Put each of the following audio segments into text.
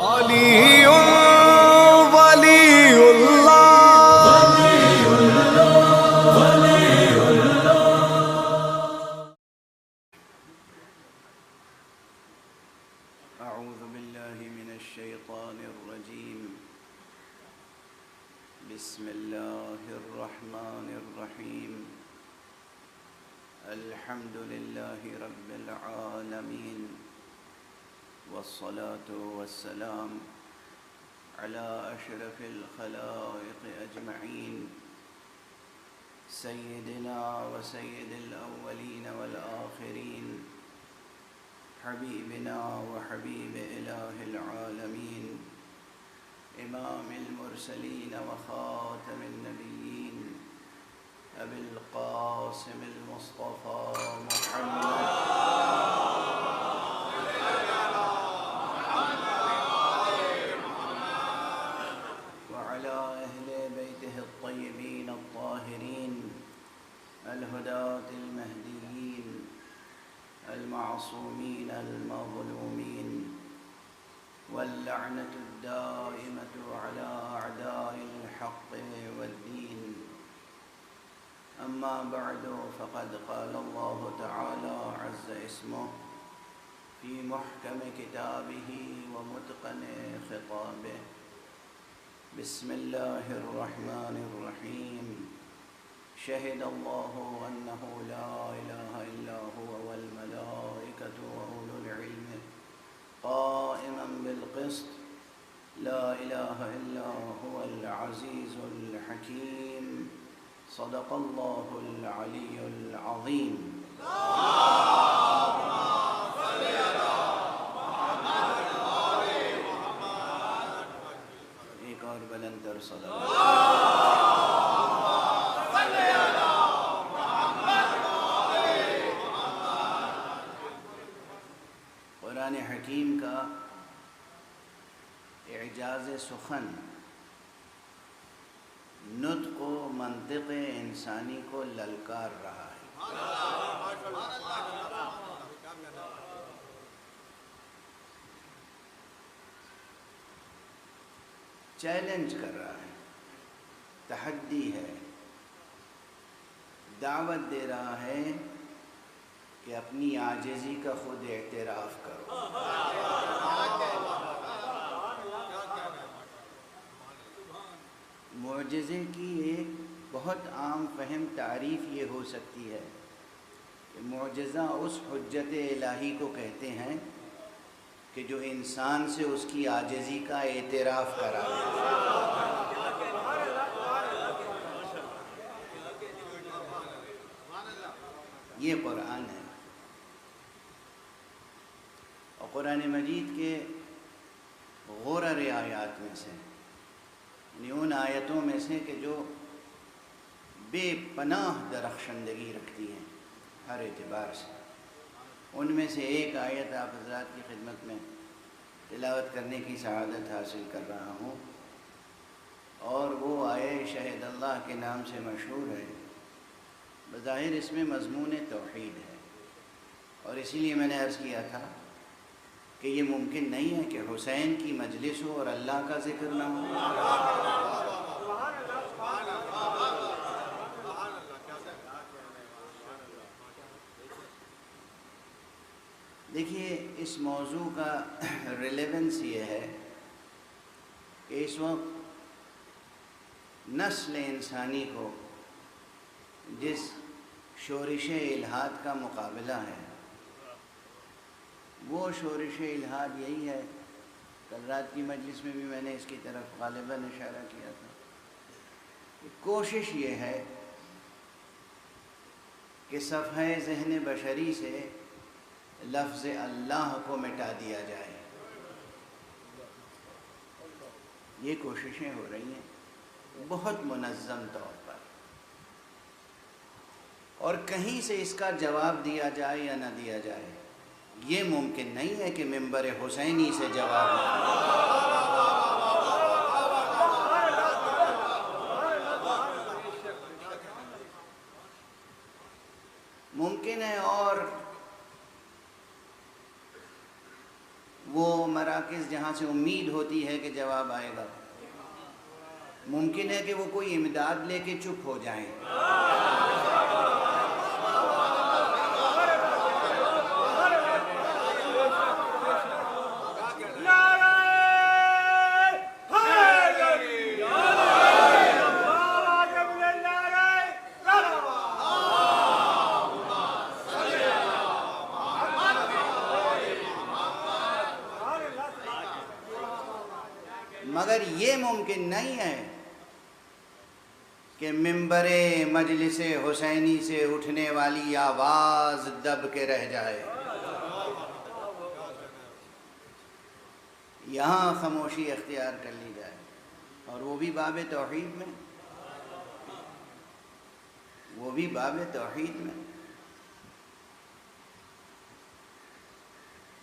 علی ولی اللہ اعوذ باللہ من الشیطان الرجیم بسم اللہ الرحمن الرحیم الحمد للہ رب العالمین والصلاة والسلام على اشرف الخلائق اجمعین سیدنا وسید الاولین والآخرین حبیبنا وحبیب الہ العالمین امام المرسلین وخاتم النبیین ابی القاسم المصطفى محمد وعلى اہل بیتہ الطیبین الطاہرین الہداة المہدیین المعصومین المظلومین واللعنة الدائمة على أعداء الحق والدين أما بعد فقد قال الله تعالى عز اسمه في محكم كتابه ومتقن خطابه بسم الله الرحمن الرحيم شهد الله أنه لا إله إلا هو والملائكة وأولو العلم قائما بالقسط لا إله إلا هو العزيز الحكيم صدق الله العلي العظيم ایک اور بلندر صدق قرآن حکیم کا اعجاز سخن نطق و منطق انسانی کو للکار رہا ہے۔ چیلنج کر رہا ہے، تحدی ہے، دعوت دے رہا ہے کہ اپنی عاجزی کا خود اعتراف کرو۔ معجزے کی ایک بہت عام فہم تعریف یہ ہو سکتی ہے کہ معجزہ اس حجت الہی کو کہتے ہیں کہ جو انسان سے اس کی عاجزی کا اعتراف کرا یہ قرآن ہے۔ اور قرآن مجید کے غرر آیات میں سے، یعنی ان آیتوں میں سے کہ جو بے پناہ درخشندگی رکھتی ہیں ہر اعتبار سے، ان میں سے ایک آیت آپ حضرات کی خدمت میں تلاوت کرنے کی سعادت حاصل کر رہا ہوں، اور وہ آیت شہد اللہ کے نام سے مشہور ہے۔ بظاہر اس میں مضمون توحید ہے، اور اسی لیے میں نے عرض کیا تھا کہ یہ ممکن نہیں ہے کہ حسین کی مجلس ہو اور اللہ کا ذکر نہ ہو۔ دیکھیے، اس موضوع کا ریلیونس یہ ہے کہ اس وقت نسل انسانی کو جس شورش الحاد کا مقابلہ ہے، وہ شورش الحاد یہی ہے، کل رات کی مجلس میں بھی میں نے اس کی طرف غالباً اشارہ کیا تھا، کہ کوشش یہ ہے کہ صفحہ ذہن بشری سے لفظ اللہ کو مٹا دیا جائے۔ یہ کوششیں ہو رہی ہیں بہت منظم طور پر، اور کہیں سے اس کا جواب دیا جائے یا نہ دیا جائے، یہ ممکن نہیں ہے کہ ممبر حسینی سے جواب ممکن ہے، اور وہ مراکز جہاں سے امید ہوتی ہے کہ جواب آئے گا، ممکن ہے کہ وہ کوئی امداد لے کے چپ ہو جائیں۔ مگر یہ ممکن نہیں ہے کہ ممبر مجلس حسینی سے اٹھنے والی آواز دب کے رہ جائے۔ یہاں خاموشی اختیار کر لی جائے، اور وہ بھی باب توحید میں، وہ بھی باب توحید میں۔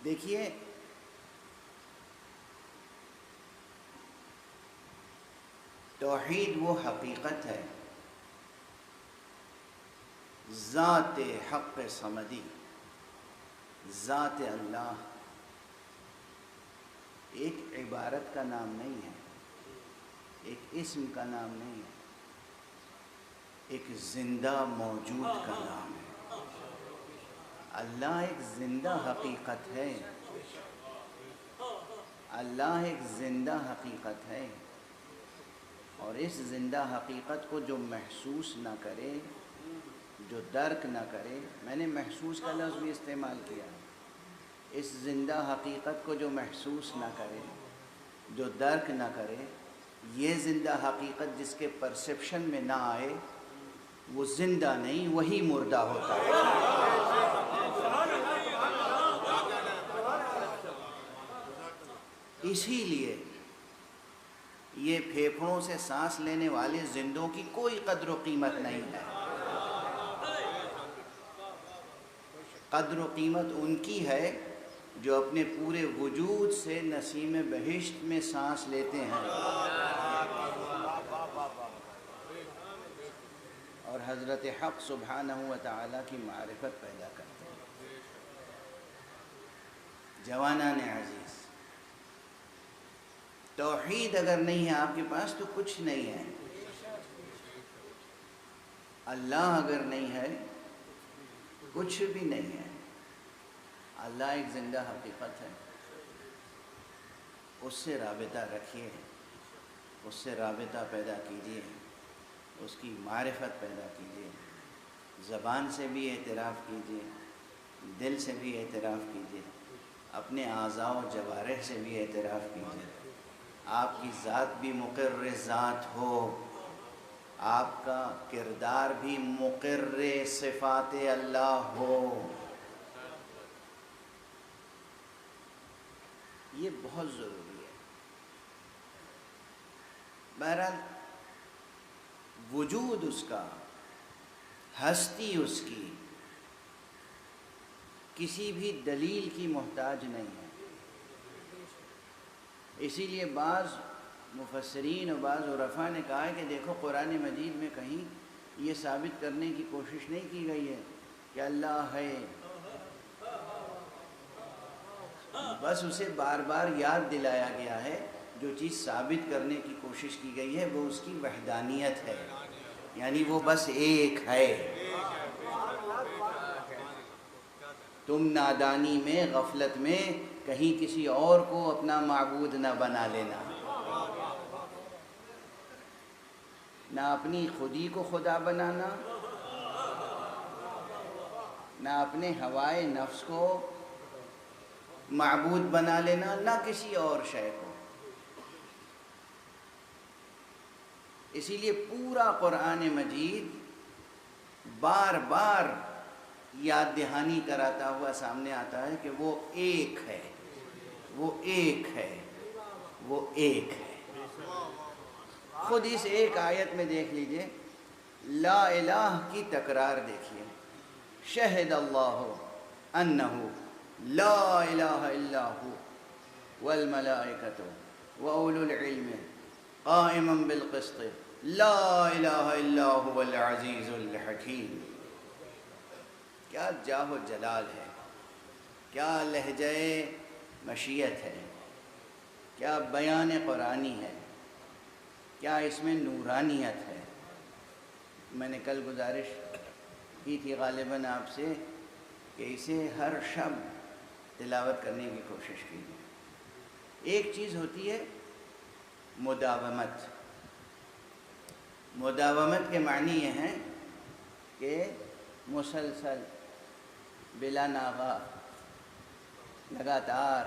دیکھیے، توحید وہ حقیقت ہے، ذات حق صمدی، ذات اللہ ایک عبارت کا نام نہیں ہے، ایک اسم کا نام نہیں ہے، ایک زندہ موجود کا نام ہے۔ اللہ ایک زندہ حقیقت ہے، اللہ ایک زندہ حقیقت ہے، اور اس زندہ حقیقت کو جو محسوس نہ کرے، جو درک نہ کرے، میں نے محسوس کا لفظ بھی استعمال کیا، اس زندہ حقیقت کو جو محسوس نہ کرے، جو درک نہ کرے، یہ زندہ حقیقت جس کے پرسیپشن میں نہ آئے، وہ زندہ نہیں، وہی مردہ ہوتا ہے۔ اسی لیے یہ پھیپھڑوں سے سانس لینے والے زندوں کی کوئی قدر و قیمت نہیں ہے۔ قدر و قیمت ان کی ہے جو اپنے پورے وجود سے نسیم بہشت میں سانس لیتے ہیں اور حضرت حق سبحانہ و تعالیٰ کی معرفت پیدا کرتے ہیں۔ جوانان عزیز، توحید اگر نہیں ہے آپ کے پاس تو کچھ نہیں ہے۔ اللہ اگر نہیں ہے کچھ بھی نہیں ہے۔ اللہ ایک زندہ حقیقت ہے، اس سے رابطہ رکھیے، اس سے رابطہ پیدا کیجیے، اس کی معرفت پیدا کیجیے، زبان سے بھی اعتراف کیجیے، دل سے بھی اعتراف کیجیے، اپنے اعضاء و جوارح سے بھی اعتراف کیجیے۔ آپ کی ذات بھی مقر ذات ہو، آپ کا کردار بھی مقر صفات اللہ ہو۔ یہ بہت ضروری ہے۔ بہرحال وجود اس کا، ہستی اس کی کسی بھی دلیل کی محتاج نہیں ہے۔ اسی لیے بعض مفسرین و بعض عرفاء نے کہا ہے کہ دیکھو قرآن مجید میں کہیں یہ ثابت کرنے کی کوشش نہیں کی گئی ہے کہ اللہ ہے، بس اسے بار بار یاد دلایا گیا ہے۔ جو چیز ثابت کرنے کی کوشش کی گئی ہے وہ اس کی وحدانیت ہے، یعنی وہ بس ایک ہے۔ تم نادانی میں، غفلت میں کہیں کسی اور کو اپنا معبود نہ بنا لینا، نہ اپنی خودی کو خدا بنانا، نہ اپنے ہوائے نفس کو معبود بنا لینا، نہ کسی اور شے کو۔ اسی لیے پورا قرآن مجید بار بار یاد دہانی کراتا ہوا سامنے آتا ہے کہ وہ ایک ہے، وہ ایک ہے، وہ ایک ہے۔ خود اس ایک آیت میں دیکھ لیجئے، لا الہ کی تکرار دیکھیے، شہد اللہ انہ لا الہ الا ہو والملائکۃ واولو العلم قائما بالقسط لا الہ الا هو العزیز الحکیم۔ کیا جاہ و جلال ہے، کیا لہجہ مشیت ہے، کیا بیان قرآنی ہے، کیا اس میں نورانیت ہے؟ میں نے کل گزارش کی تھی غالباً آپ سے کہ اسے ہر شب تلاوت کرنے کی کوشش کیجیے۔ ایک چیز ہوتی ہے مداومت۔ مداومت کے معنی یہ ہیں کہ مسلسل، بلا ناغہ، لگاتار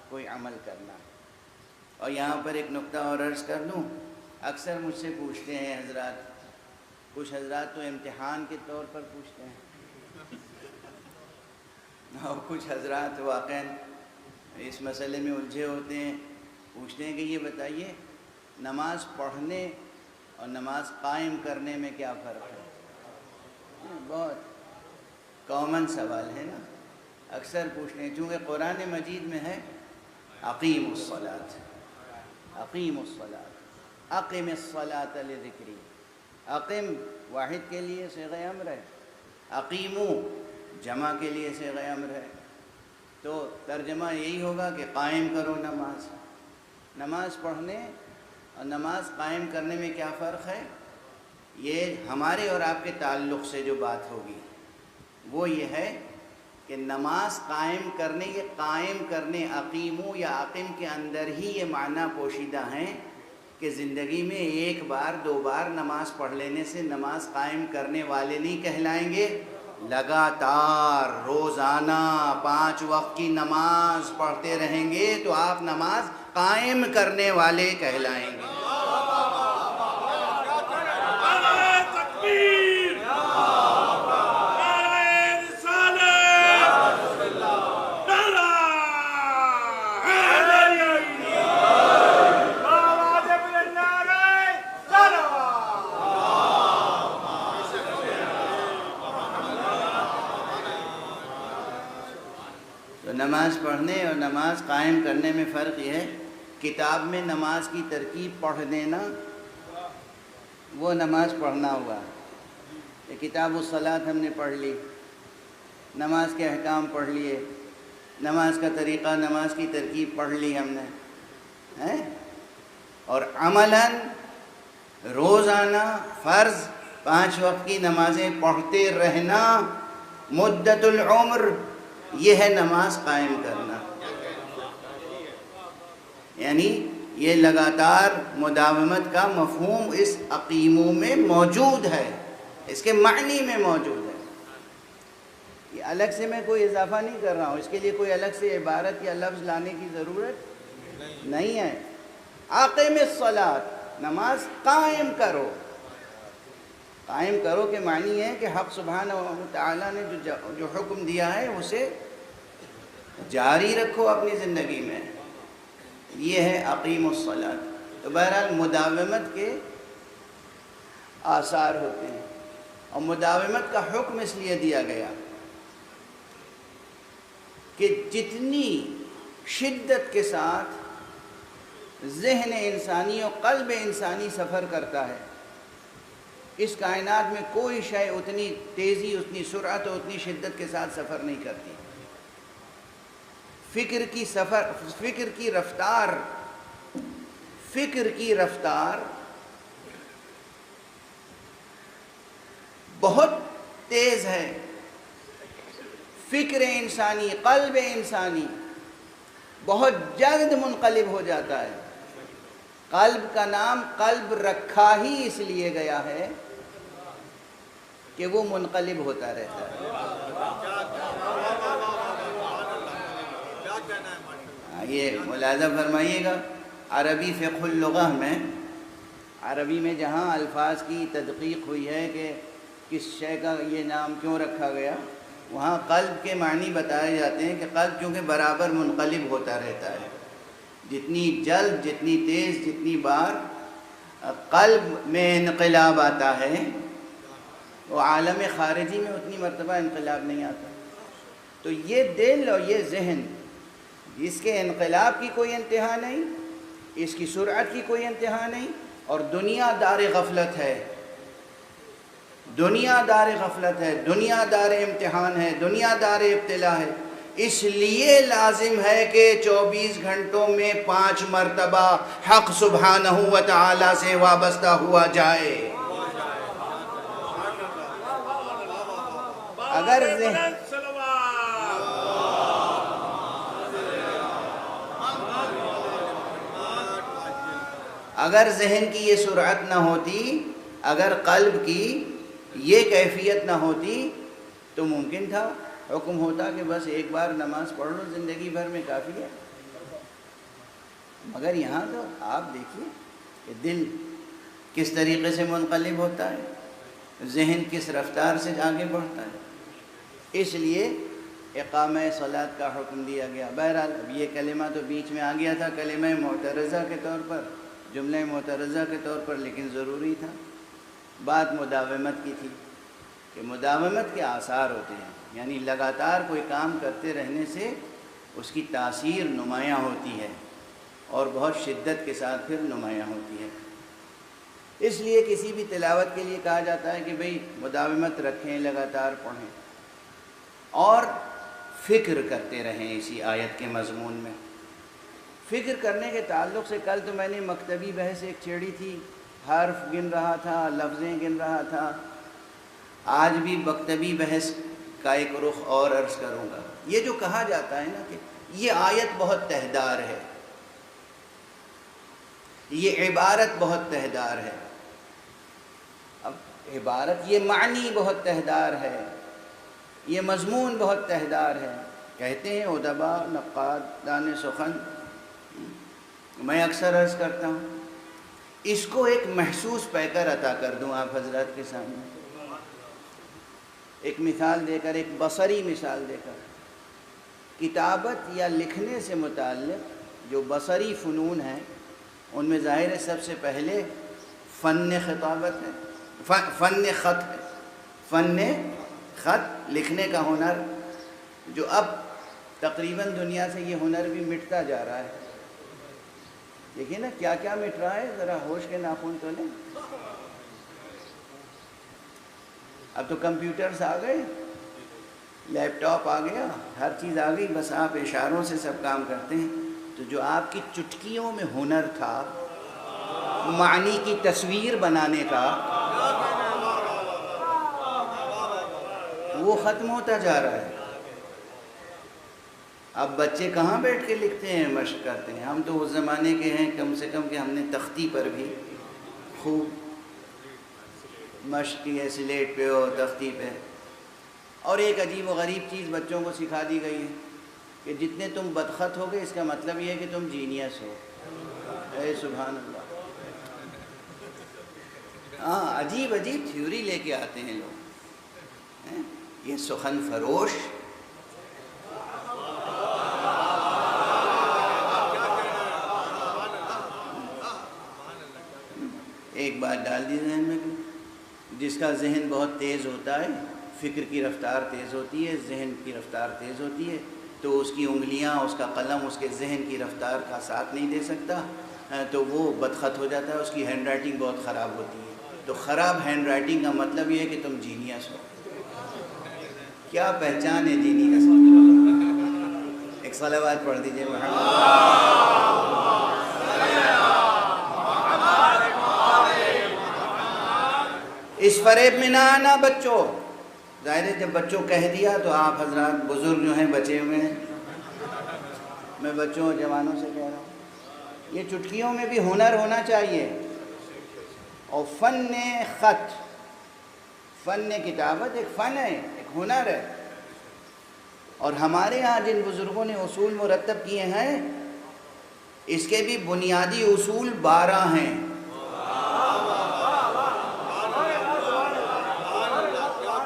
کوئی عمل کرنا۔ اور یہاں پر ایک نقطہ اور عرض کر دوں، اکثر مجھ سے پوچھتے ہیں حضرات، کچھ حضرات تو امتحان کے طور پر پوچھتے ہیں اور کچھ حضرات واقعاً اس مسئلے میں الجھے ہوتے ہیں، پوچھتے ہیں کہ یہ بتائیے نماز پڑھنے اور نماز قائم کرنے میں کیا فرق ہے؟ بہت کامن سوال ہے نا، اکثر پوچھتے ہیں، چونکہ قرآن مجید میں ہے اقیم الصلاۃ، اقیم الصلاۃ، اقم الصلاۃ لذکری۔ اقم واحد کے لیے صیغہ امر ہے، اقیمو جمع کے لیے صیغہ امر ہے، تو ترجمہ یہی ہوگا کہ قائم کرو نماز۔ نماز پڑھنے اور نماز قائم کرنے میں کیا فرق ہے؟ یہ ہمارے اور آپ کے تعلق سے جو بات ہوگی وہ یہ ہے کہ نماز قائم کرنے، یہ قائم کرنے اقیمو یا اقم کے اندر ہی یہ معنی پوشیدہ ہیں کہ زندگی میں ایک بار دو بار نماز پڑھ لینے سے نماز قائم کرنے والے نہیں کہلائیں گے، لگاتار روزانہ 5 وقت کی نماز پڑھتے رہیں گے تو آپ نماز قائم کرنے والے کہلائیں گے۔ نماز پڑھنے اور نماز قائم کرنے میں فرق یہ ہے، کتاب میں نماز کی ترکیب پڑھ دینا وہ نماز پڑھنا ہوا، یہ کتاب الصلاۃ ہم نے پڑھ لی، نماز کے احکام پڑھ لیے، نماز کا طریقہ، نماز کی ترکیب پڑھ لی ہم نے، اور عملاً روزانہ فرض 5 وقت کی نمازیں پڑھتے رہنا مدت العمر، یہ ہے نماز قائم کرنا۔ یعنی یہ لگاتار مداومت کا مفہوم اس اقیمو میں موجود ہے، اس کے معنی میں موجود ہے۔ یہ الگ سے میں کوئی اضافہ نہیں کر رہا ہوں، اس کے لیے کوئی الگ سے عبارت یا لفظ لانے کی ضرورت نہیں ہے۔ اقم الصلاۃ، نماز قائم کرو۔ قائم کرو کے معنی ہے کہ حق سبحانہ و تعالیٰ نے جو حکم دیا ہے اسے جاری رکھو اپنی زندگی میں، یہ ہے اقیم الصلاۃ۔ تو بہرحال مداومت کے آثار ہوتے ہیں، اور مداومت کا حکم اس لیے دیا گیا کہ جتنی شدت کے ساتھ ذہن انسانی اور قلب انسانی سفر کرتا ہے، اس کائنات میں کوئی شے اتنی تیزی، اتنی سرعت اور اتنی شدت کے ساتھ سفر نہیں کرتی۔ فکر کی رفتار بہت تیز ہے۔ فکر انسانی، قلب انسانی بہت جلد منقلب ہو جاتا ہے۔ قلب کا نام قلب رکھا ہی اس لیے گیا ہے کہ وہ منقلب ہوتا رہتا ہے۔ یہ ملاحظہ فرمائیے گا، عربی فقہ اللغہ میں، عربی میں جہاں الفاظ کی تدقیق ہوئی ہے کہ کس شے کا یہ نام کیوں رکھا گیا، وہاں قلب کے معنی بتائے جاتے ہیں کہ قلب کیونکہ برابر منقلب ہوتا رہتا ہے، جتنی جلد، جتنی تیز، جتنی بار قلب میں انقلاب آتا ہے وہ عالم خارجی میں اتنی مرتبہ انقلاب نہیں آتا۔ تو یہ دل اور یہ ذہن، اس کے انقلاب کی کوئی انتہا نہیں، اس کی سرعت کی کوئی انتہا نہیں، اور دنیا دار غفلت ہے، دنیا دار غفلت ہے، دنیا دار امتحان ہے، دنیا دار ابتلا ہے۔ اس لیے لازم ہے کہ 24 گھنٹوں میں 5 مرتبہ حق سبحانہ و تعالی سے وابستہ ہوا جائے۔ اگر ذہن کی یہ سرعت نہ ہوتی، اگر قلب کی یہ کیفیت نہ ہوتی تو ممکن تھا حکم ہوتا کہ بس ایک بار نماز پڑھ لو، زندگی بھر میں کافی ہے۔ مگر یہاں تو آپ دیکھیے کہ دل کس طریقے سے منقلب ہوتا ہے، ذہن کس رفتار سے آگے بڑھتا ہے۔ اس لیے اقامہ صلاۃ کا حکم دیا گیا۔ بہرحال اب یہ کلمہ تو بیچ میں آ گیا تھا کلمہ معترضہ کے طور پر، جملہ معترضہ کے طور پر، لیکن ضروری تھا۔ بات مداومت کی تھی کہ مداومت کے آثار ہوتے ہیں، یعنی لگاتار کوئی کام کرتے رہنے سے اس کی تاثیر نمایاں ہوتی ہے اور بہت شدت کے ساتھ پھر نمایاں ہوتی ہے۔ اس لیے کسی بھی تلاوت کے لیے کہا جاتا ہے کہ بھئی مداومت رکھیں، لگاتار پڑھیں اور فکر کرتے رہیں اسی آیت کے مضمون میں۔ فکر کرنے کے تعلق سے کل تو میں نے مکتبی بحث ایک چھیڑی تھی، حرف گن رہا تھا، لفظیں گن رہا تھا۔ آج بھی مکتبی بحث کا ایک رخ اور عرض کروں گا۔ یہ جو کہا جاتا ہے نا کہ یہ آیت بہت تہدار ہے، یہ عبارت بہت تہدار ہے، اب عبارت یہ معنی بہت تہدار ہے، یہ مضمون بہت تہدار ہے، کہتے ہیں ادبا نقاد دان سخن۔ میں اکثر عرض کرتا ہوں اس کو ایک محسوس پیکر عطا کر دوں آپ حضرات کے سامنے، ایک مثال دے کر، ایک بصری مثال دے کر۔ کتابت یا لکھنے سے متعلق جو بصری فنون ہیں ان میں ظاہر ہے سب سے پہلے فن خطابت ہے، فن خط ہے، فن خط لکھنے کا ہنر، جو اب تقریباً دنیا سے یہ ہنر بھی مٹتا جا رہا ہے۔ دیکھیے نا کیا کیا مٹ رہا ہے، ذرا ہوش کے ناخن تو لیں۔ اب تو کمپیوٹرز آ گئے، لیپ ٹاپ آ گیا، ہر چیز آ گئی، بس آپ اشاروں سے سب کام کرتے ہیں۔ تو جو آپ کی چٹکیوں میں ہنر تھا معنی کی تصویر بنانے کا، وہ ختم ہوتا جا رہا ہے۔ اب بچے کہاں بیٹھ کے لکھتے ہیں، مشق کرتے ہیں۔ ہم تو اس زمانے کے ہیں کم سے کم کہ ہم نے تختی پر بھی خوب مشق کی ہے، سلیٹ پہ ہو، تختی پہ۔ اور ایک عجیب و غریب چیز بچوں کو سکھا دی گئی ہے کہ جتنے تم بدخط ہو گے اس کا مطلب یہ ہے کہ تم جینیس ہو۔ اے سبحان اللہ! ہاں، عجیب عجیب تھیوری لے کے آتے ہیں لوگ۔ یہ سخن فروش ایک بات ڈال دی ذہن میں، جس کا ذہن بہت تیز ہوتا ہے، فکر کی رفتار تیز ہوتی ہے، ذہن کی رفتار تیز ہوتی ہے، تو اس کی انگلیاں، اس کا قلم اس کے ذہن کی رفتار کا ساتھ نہیں دے سکتا، تو وہ بدخط ہو جاتا ہے، اس کی ہینڈ رائٹنگ بہت خراب ہوتی ہے۔ تو خراب ہینڈ رائٹنگ کا مطلب یہ ہے کہ تم جینیس ہو۔ کیا پہچان ہے جینیس؟ ایک صلوات پڑھ دیجئے اس فریب میں نہ آنا بچوں۔ ظاہر ہے جب بچوں کہہ دیا تو آپ حضرات بزرگ جو ہیں بچے ہوئے ہیں، میں بچوں اور جوانوں سے کہہ رہا ہوں یہ چٹکیوں میں بھی ہنر ہونا چاہیے۔ اور فن خط، فن کتابت ایک فن ہے، ایک ہنر ہے۔ اور ہمارے ہاں جن بزرگوں نے اصول مرتب کیے ہیں اس کے بھی بنیادی اصول 12 ہیں۔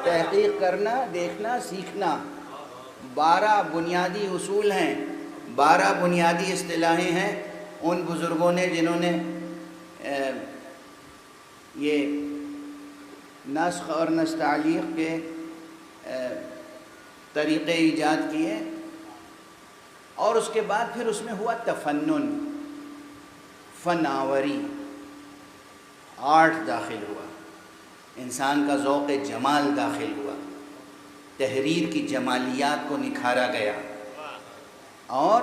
تحقیق کرنا، دیکھنا، سیکھنا، 12 بنیادی اصول ہیں، 12 بنیادی اصطلاحیں ہیں ان بزرگوں نے جنہوں نے یہ نسخ اور نستعلیق کے طریقے ایجاد کیے۔ اور اس کے بعد پھر اس میں ہوا تفنن، فناوری، آرٹ داخل ہوا، انسان کا ذوق جمال داخل ہوا، تحریر کی جمالیات کو نکھارا گیا۔ اور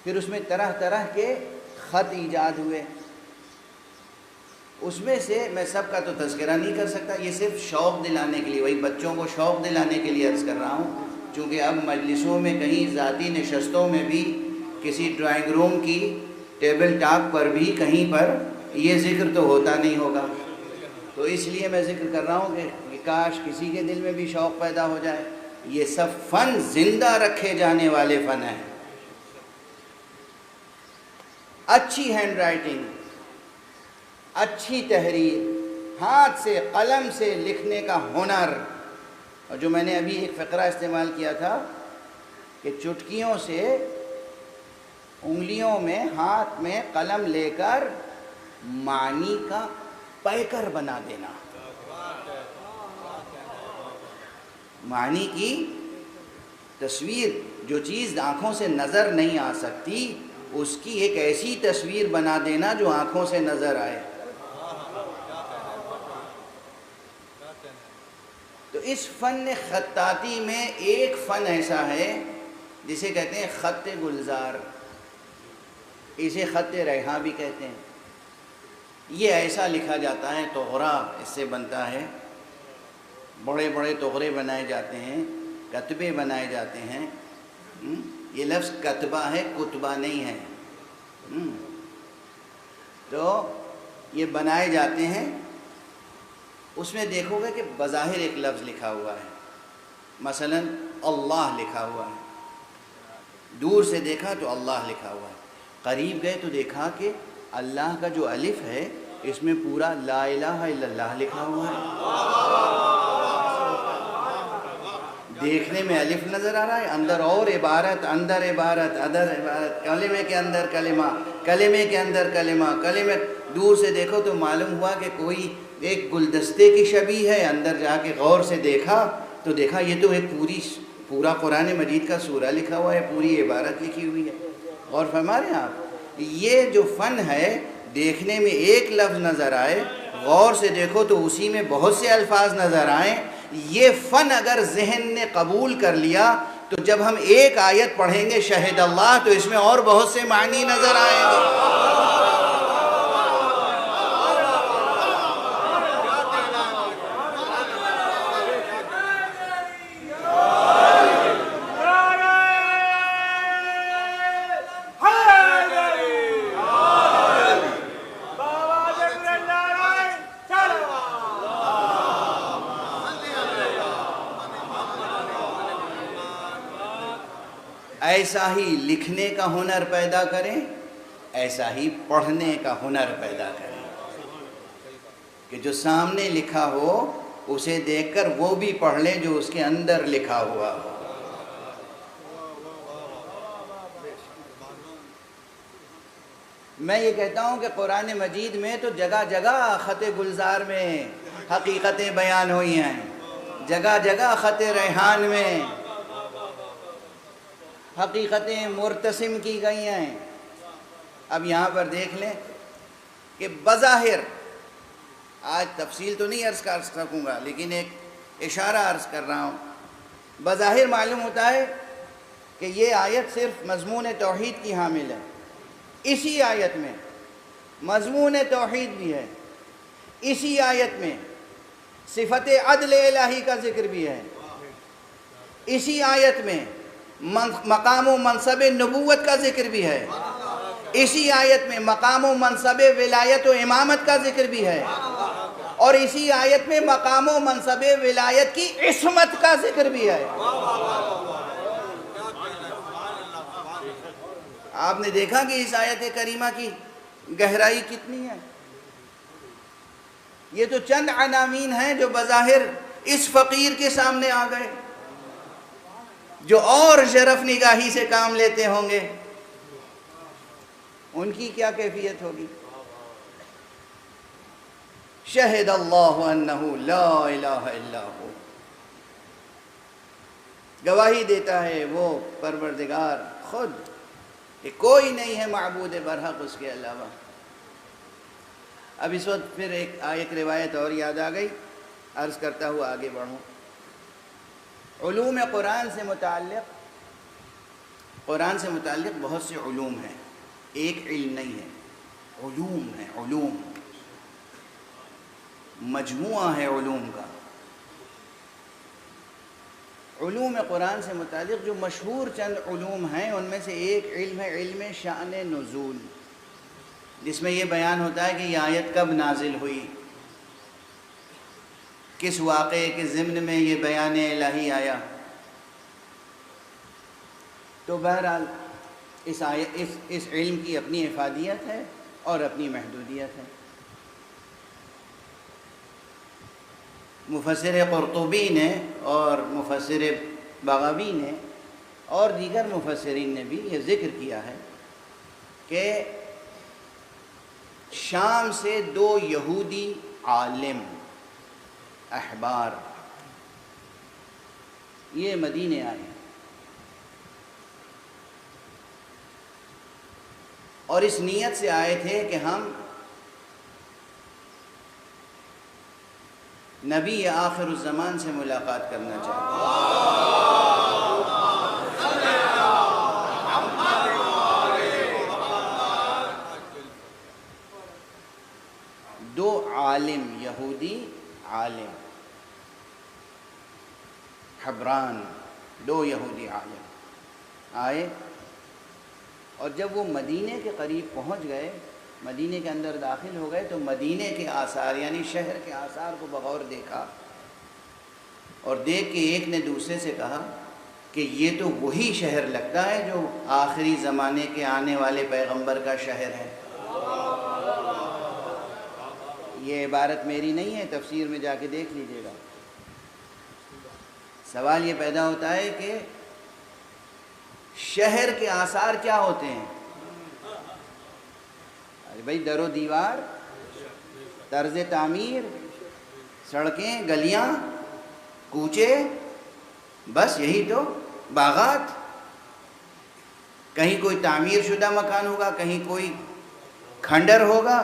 پھر اس میں طرح طرح کے خط ایجاد ہوئے. اس میں سے میں سب کا تو تذکرہ نہیں کر سکتا، یہ صرف شوق دلانے کے لیے، وہی بچوں کو شوق دلانے کے لیے عرض کر رہا ہوں. چونکہ اب مجلسوں میں کہیں ذاتی نشستوں میں بھی کسی ڈرائنگ روم کی ٹیبل ٹاک پر بھی کہیں پر یہ ذکر تو ہوتا نہیں ہوگا، تو اس لیے میں ذکر کر رہا ہوں کہ کاش کسی کے دل میں بھی شوق پیدا ہو جائے. یہ سب فن زندہ رکھے جانے والے فن ہیں. اچھی ہینڈ رائٹنگ، اچھی تحریر، ہاتھ سے قلم سے لکھنے کا ہنر. اور جو میں نے ابھی ایک فقرہ استعمال کیا تھا کہ چٹکیوں سے انگلیوں میں ہاتھ میں قلم لے کر معنی کا پیکر بنا دینا، معنی کی تصویر، جو چیز آنکھوں سے نظر نہیں آ سکتی اس کی ایک ایسی تصویر بنا دینا جو آنکھوں سے نظر آئے. تو اس فن خطاطی میں ایک فن ایسا ہے جسے کہتے ہیں خط گلزار، اسے خط ریحاں بھی کہتے ہیں. یہ ایسا لکھا جاتا ہے، طغرا اس سے بنتا ہے، بڑے بڑے طغرے بنائے جاتے ہیں، کتبے بنائے جاتے ہیں. یہ لفظ کتبہ ہے، کتبہ نہیں ہے. تو یہ بنائے جاتے ہیں. اس میں دیکھو گے کہ بظاہر ایک لفظ لکھا ہوا ہے، مثلا اللہ لکھا ہوا ہے، دور سے دیکھا تو اللہ لکھا ہوا ہے، قریب گئے تو دیکھا کہ اللہ کا جو الف ہے اس میں پورا لا الہ الا اللہ لکھا ہوا ہے. دیکھنے میں الف نظر آ رہا ہے، اندر اور عبارت، اندر عبارت، ادر عبارت، کلمے کے اندر کلمہ، کلمے کے اندر کلمہ، کلمے. دور سے دیکھو تو معلوم ہوا کہ کوئی ایک گلدستے کی شبیہ ہے، اندر جا کے غور سے دیکھا تو دیکھا یہ تو ایک پورا قرآن مجید کا سورہ لکھا ہوا ہے، پوری عبارت لکھی ہوئی ہے. غور فرما رہے ہیں آپ؟ یہ جو فن ہے، دیکھنے میں ایک لفظ نظر آئے، غور سے دیکھو تو اسی میں بہت سے الفاظ نظر آئیں. یہ فن اگر ذہن نے قبول کر لیا تو جب ہم ایک آیت پڑھیں گے شہد اللہ تو اس میں اور بہت سے معنی نظر آئیں گے. ایسا ہی لکھنے کا ہنر پیدا کریں، ایسا ہی پڑھنے کا ہنر پیدا کریں کہ جو سامنے لکھا ہو اسے دیکھ کر وہ بھی پڑھ لیں جو اس کے اندر لکھا ہوا ہو. میں یہ کہتا ہوں کہ قرآن مجید میں تو جگہ جگہ خط گلزار میں حقیقتیں بیان ہوئی ہیں، جگہ جگہ خط ریحان میں حقیقتیں مرتسم کی گئی ہیں. اب یہاں پر دیکھ لیں کہ بظاہر، آج تفصیل تو نہیں عرض کر سکوں گا لیکن ایک اشارہ عرض کر رہا ہوں. بظاہر معلوم ہوتا ہے کہ یہ آیت صرف مضمون توحید کی حامل ہے. اسی آیت میں مضمون توحید بھی ہے، اسی آیت میں صفت عدل الہی کا ذکر بھی ہے، اسی آیت میں مقام و منصب نبوت کا ذکر بھی ہے، اسی آیت میں مقام و منصب ولایت و امامت کا ذکر بھی ہے، اور اسی آیت میں مقام و منصب ولایت کی عصمت کا ذکر بھی ہے. آپ نے دیکھا کہ اس آیت کریمہ کی گہرائی کتنی ہے. یہ تو چند عناوین ہیں جو بظاہر اس فقیر کے سامنے آ گئے جو اور شرف نگاہی سے کام لیتے ہوں گے، ان کی کیا کیفیت ہوگی. شہد اللہ انہ لا الہ الا ہو، گواہی دیتا ہے وہ پروردگار خود کہ کوئی نہیں ہے معبود برحق اس کے علاوہ. اب اس وقت پھر ایک روایت اور یاد آ گئی، عرض کرتا ہوا آگے بڑھوں. علوم قرآن سے متعلق قرآن سے متعلق بہت سے علوم ہیں، ایک علم نہیں ہے، علوم ہے، علوم مجموعہ ہے علوم کا۔ علوم قرآن سے متعلق جو مشہور چند علوم ہیں ان میں سے ایک علم ہے علم شأن نزول، جس میں یہ بیان ہوتا ہے کہ یہ آیت کب نازل ہوئی، کس واقعے کے ضمن میں یہ بیان الہی آیا۔ تو بہرحال اس علم کی اپنی افادیت ہے اور اپنی محدودیت ہے۔ مفسر قرطبی نے اور مفسر بغوی نے اور دیگر مفسرین نے بھی یہ ذکر کیا ہے کہ شام سے 2 یہودی عالم احبار یہ مدینے آئے اور اس نیت سے آئے تھے کہ ہم نبی آخر الزمان سے ملاقات کرنا چاہتے ہیں۔ 2 عالم، یہودی عالم حبران، 2 یہودی عالم آئے، اور جب وہ مدینے کے قریب پہنچ گئے، مدینے کے اندر داخل ہو گئے، تو مدینے کے آثار یعنی شہر کے آثار کو بغور دیکھا، اور دیکھ کے ایک نے دوسرے سے کہا کہ یہ تو وہی شہر لگتا ہے جو آخری زمانے کے آنے والے پیغمبر کا شہر ہے۔ یہ عبارت میری نہیں ہے، تفسیر میں جا کے دیکھ لیجئے گا۔ سوال یہ پیدا ہوتا ہے کہ شہر کے آثار کیا ہوتے ہیں؟ ارے بھائی، در و دیوار، طرز تعمیر، سڑکیں، گلیاں، کوچے، بس یہی تو، باغات، کہیں کوئی تعمیر شدہ مکان ہوگا، کہیں کوئی کھنڈر ہوگا۔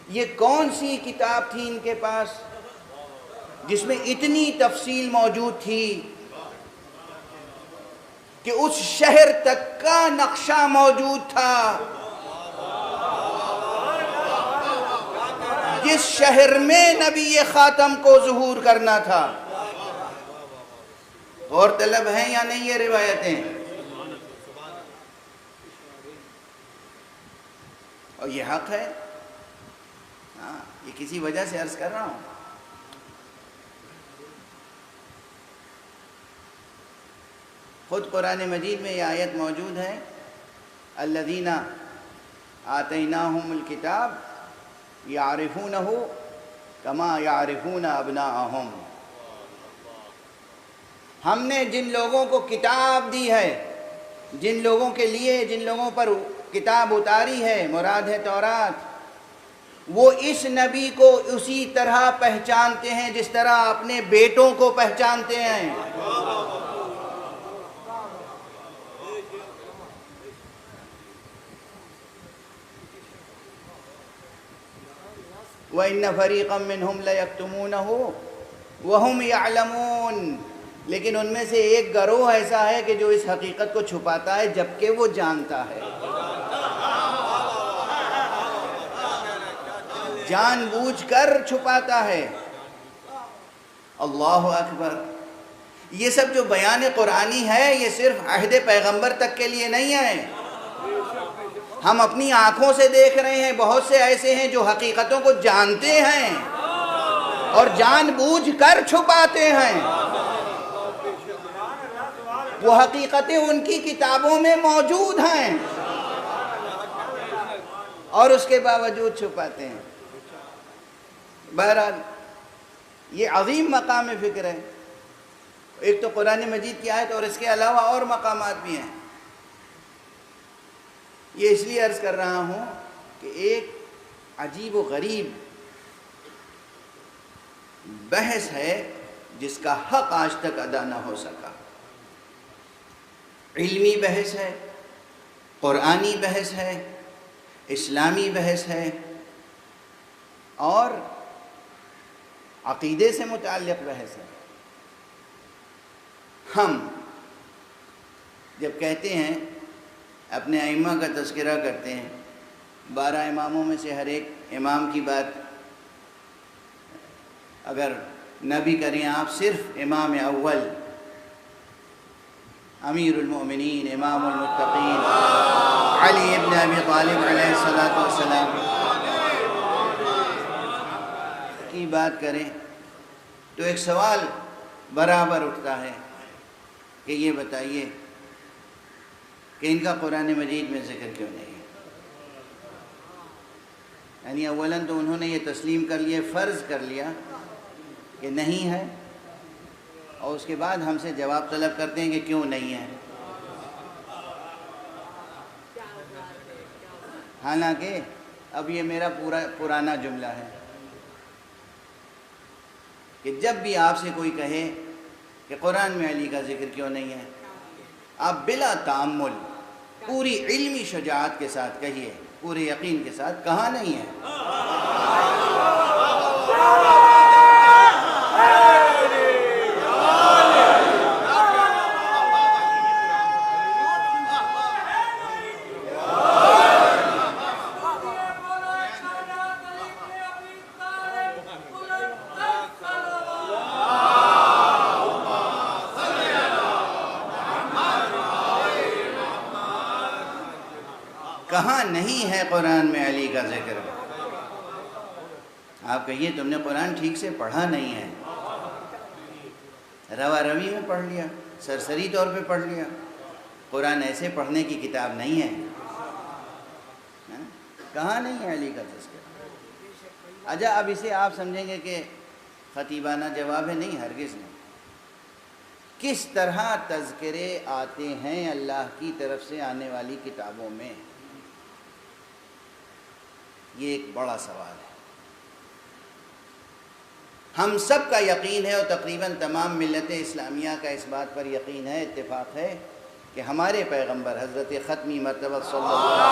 یہ کون سی کتاب تھی ان کے پاس جس میں اتنی تفصیل موجود تھی کہ اس شہر تک کا نقشہ موجود تھا جس شہر میں نبی خاتم کو ظہور کرنا تھا؟ غور طلب ہیں یا نہیں یہ روایتیں؟ اور یہ حق ہے، ہاں، یہ کسی وجہ سے عرض کر رہا ہوں۔ خود قرآن مجید میں یہ آیت موجود ہے، الذین آتیناہم الکتاب یعرفونہ کما یعرفون ابناءہم۔ ہم نے جن لوگوں کو کتاب دی ہے، جن لوگوں کے لیے، جن لوگوں پر کتاب اتاری ہے، مراد ہے تورات، وہ اس نبی کو اسی طرح پہچانتے ہیں جس طرح اپنے بیٹوں کو پہچانتے ہیں۔ وَإِنَّ فَرِيقًا مِّنْهُمْ لَيَكْتُمُونَهُ وَهُمْ يَعْلَمُونَ، لیکن ان میں سے ایک گروہ ایسا ہے کہ جو اس حقیقت کو چھپاتا ہے جبکہ وہ جانتا ہے، جان بوجھ کر چھپاتا ہے۔ اللہ اکبر۔ یہ سب جو بیان قرآنی ہے یہ صرف عہد پیغمبر تک کے لیے نہیں ہے، ہم اپنی آنکھوں سے دیکھ رہے ہیں بہت سے ایسے ہیں جو حقیقتوں کو جانتے ہیں اور جان بوجھ کر چھپاتے ہیں۔ وہ حقیقتیں ان کی کتابوں میں موجود ہیں اور اس کے باوجود چھپاتے ہیں۔ بہرحال یہ عظیم مقام فکر ہے۔ ایک تو قرآن مجید کی آیت اور اس کے علاوہ اور مقامات بھی ہیں۔ یہ اس لیے عرض کر رہا ہوں کہ ایک عجیب و غریب بحث ہے جس کا حق آج تک ادا نہ ہو سکا۔ علمی بحث ہے، قرآنی بحث ہے، اسلامی بحث ہے اور عقیدے سے متعلق بحث ہے۔ ہم جب کہتے ہیں اپنے ائمہ کا تذکرہ کرتے ہیں 12 اماموں میں سے ہر ایک امام کی بات اگر نہ بھی کریں آپ، صرف امام اول امیر المؤمنین امام المتقین علی ابن ابی طالب علیہ السلام کی بات کریں تو ایک سوال برابر اٹھتا ہے کہ یہ بتائیے کہ ان کا قرآن مجید میں ذکر کیوں نہیں ہے؟ یعنی اولاً تو انہوں نے یہ تسلیم کر لیا، فرض کر لیا کہ نہیں ہے، اور اس کے بعد ہم سے جواب طلب کرتے ہیں کہ کیوں نہیں ہے، حالانکہ اب یہ میرا پرانا جملہ ہے کہ جب بھی آپ سے کوئی کہے کہ قرآن میں علی کا ذکر کیوں نہیں ہے، آپ بلا تأمل پوری علمی شجاعت کے ساتھ کہیے، پورے یقین کے ساتھ، کہاں نہیں ہے؟ کہاں نہیں ہے قرآن میں علی کا ذکر؟ آپ کہیے تم نے قرآن ٹھیک سے پڑھا نہیں ہے، روا روی میں پڑھ لیا، سرسری طور پہ پڑھ لیا، قرآن ایسے پڑھنے کی کتاب نہیں ہے۔ کہاں نہیں ہے علی کا تذکرہ؟ اچھا اب اسے آپ سمجھیں گے کہ خطیبانہ جواب ہے، نہیں، ہرگز نہیں۔ کس طرح تذکرے آتے ہیں اللہ کی طرف سے آنے والی کتابوں میں، یہ ایک بڑا سوال ہے۔ ہم سب کا یقین ہے اور تقریباً تمام ملت اسلامیہ کا اس بات پر یقین ہے، اتفاق ہے کہ ہمارے پیغمبر حضرت ختمی مرتبہ صلی اللہ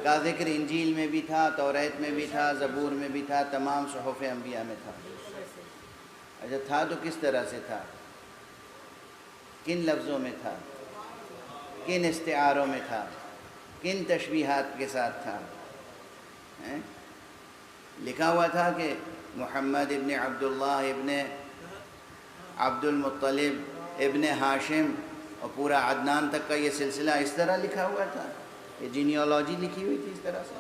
کا ذکر انجیل میں بھی تھا، توریت میں بھی تھا، زبور میں بھی تھا، تمام صحف انبیاء میں تھا۔ اچھا تھا تو کس طرح سے تھا؟ کن لفظوں میں تھا؟ کن استعاروں میں تھا؟ کن تشبیہات کے ساتھ تھا؟ لکھا ہوا تھا کہ محمد ابن عبداللہ ابن عبد المطلب ابن ہاشم اور پورا عدنان تک کا یہ سلسلہ اس طرح لکھا ہوا تھا، یہ جینیالوجی لکھی ہوئی تھی اس طرح سے؟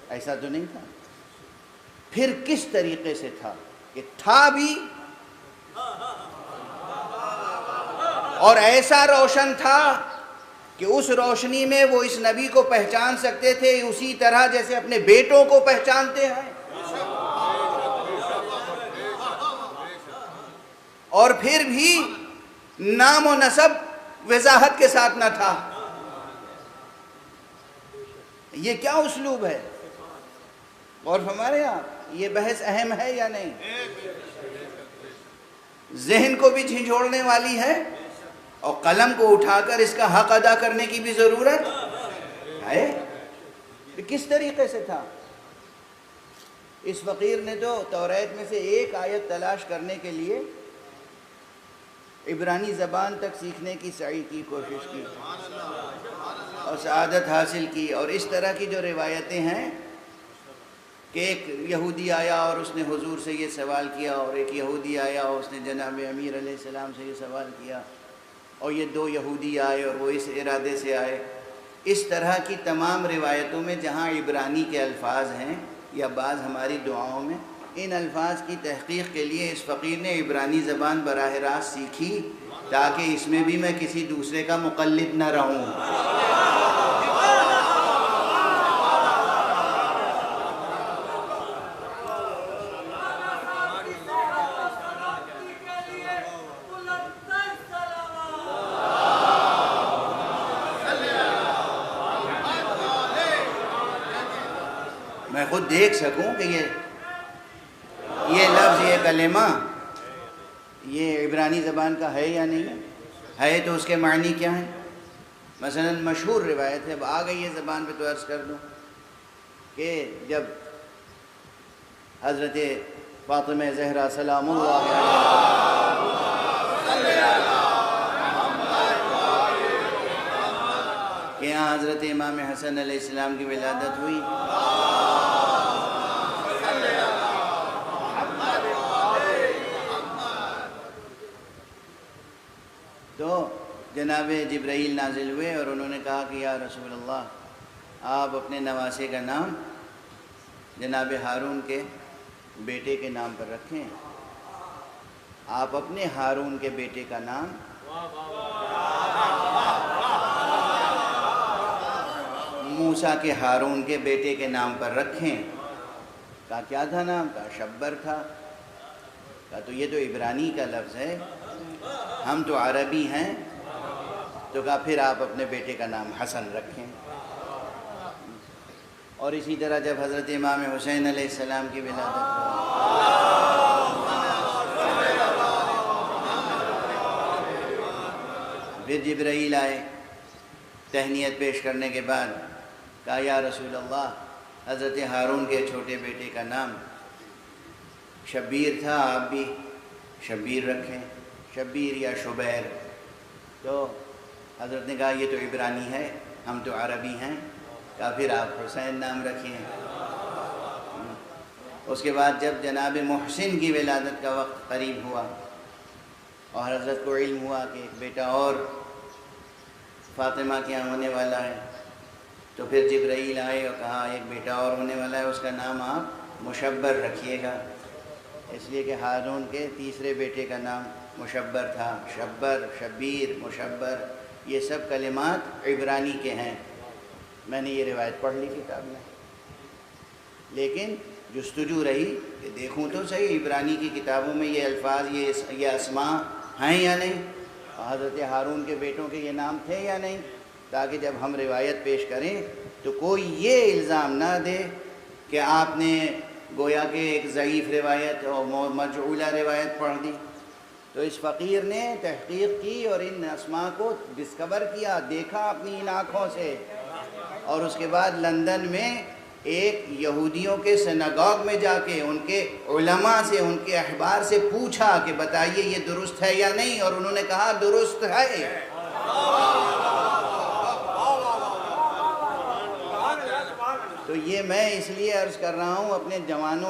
ایسا تو نہیں تھا۔ پھر کس طریقے سے تھا؟ کہ تھا بھی اور ایسا روشن تھا کہ اس روشنی میں وہ اس نبی کو پہچان سکتے تھے اسی طرح جیسے اپنے بیٹوں کو پہچانتے ہیں۔ اور پھر بھی نام و نسب وضاحت کے ساتھ نہ تھا۔ یہ کیا اسلوب ہے؟ اور ہمارے یہاں یہ بحث اہم ہے یا نہیں؟ ذہن کو بھی جھنجھوڑنے والی ہے اور قلم کو اٹھا کر اس کا حق ادا کرنے کی بھی ضرورت ہے۔ کس طریقے سے تھا؟ اس فقیر نے تو توریت میں سے ایک آیت تلاش کرنے کے لیے عبرانی زبان تک سیکھنے کی سعی کی، کوشش کی اور سعادت حاصل کی۔ اور اس طرح کی جو روایتیں ہیں کہ ایک یہودی آیا اور اس نے حضور سے یہ سوال کیا، اور ایک یہودی آیا اور اس نے جناب امیر علیہ السلام سے یہ سوال کیا، اور یہ دو یہودی آئے اور وہ اس ارادے سے آئے۔ اس طرح کی تمام روایتوں میں جہاں عبرانی کے الفاظ ہیں یا بعض ہماری دعاؤں میں، ان الفاظ کی تحقیق کے لیے اس فقیر نے عبرانی زبان براہ راست سیکھی تاکہ اس میں بھی میں کسی دوسرے کا مقلد نہ رہوں۔ میں خود دیکھ سکوں کہ یہ لفظ، یہ کلمہ یہ عبرانی زبان کا ہے یا نہیں ہے تو اس کے معنی کیا ہیں۔ مثلا مشہور روایت ہے، اب آ گئی ہے زبان پہ تو عرض کر دوں کہ جب حضرت فاطمہ زہرا سلام اللہ علیہا کہ یہاں حضرت امام حسن علیہ السلام کی ولادت ہوئی. تو جناب جبرائیل نازل ہوئے اور انہوں نے کہا کہ یا رسول اللہ آپ اپنے نواسے کا نام جناب ہارون کے بیٹے کے نام پر رکھیں. آپ اپنے ہارون کے بیٹے کا نام موسیٰ کے ہارون کے بیٹے کے نام پر رکھیں. کہا کیا تھا نام؟ کہا شبر تھا. کہا تو یہ تو عبرانی کا لفظ ہے، ہم تو عربی ہیں. تو کہا پھر آپ اپنے بیٹے کا نام حسن رکھیں. اور اسی طرح جب حضرت امام حسین علیہ السلام کی ولادت پھر جبرائیل آئے تہنیت پیش کرنے کے بعد. کہا یا رسول اللہ حضرت ہارون کے چھوٹے بیٹے کا نام شبیر تھا، آپ بھی شبیر رکھیں، شبیر یا شبیر. تو حضرت نے کہا یہ تو عبرانی ہے، ہم تو عربی ہیں. کہا پھر آپ حسین نام رکھیں. اس کے بعد جب جناب محسن کی ولادت کا وقت قریب ہوا اور حضرت کو علم ہوا کہ ایک بیٹا اور فاطمہ کے یہاں ہونے والا ہے، تو پھر جبرائیل آئے اور کہا ایک بیٹا اور ہونے والا ہے، اس کا نام آپ مشبر رکھیے گا. اس لیے کہ ہارون کے تیسرے بیٹے کا نام مشبر تھا. شبر، شبیر، مشبر یہ سب کلمات عبرانی کے ہیں. میں نے یہ روایت پڑھ لی کتاب میں، لیکن جستجو رہی کہ دیکھوں تو صحیح عبرانی کی کتابوں میں یہ الفاظ یہ اسماء ہیں یا نہیں، حضرت ہارون کے بیٹوں کے یہ نام تھے یا نہیں، تاکہ جب ہم روایت پیش کریں تو کوئی یہ الزام نہ دے کہ آپ نے گویا کہ ایک ضعیف روایت اور مجعولہ روایت پڑھ دی. تو اس فقیر نے تحقیق کی اور ان اسماء کو ڈسکور کیا، دیکھا اپنی ان آنکھوں سے، اور اس کے بعد لندن میں ایک یہودیوں کے سناگوگ میں جا کے ان کے علماء سے، ان کے احبار سے پوچھا کہ بتائیے یہ درست ہے یا نہیں، اور انہوں نے کہا درست ہے. تو یہ میں اس لیے عرض کر رہا ہوں اپنے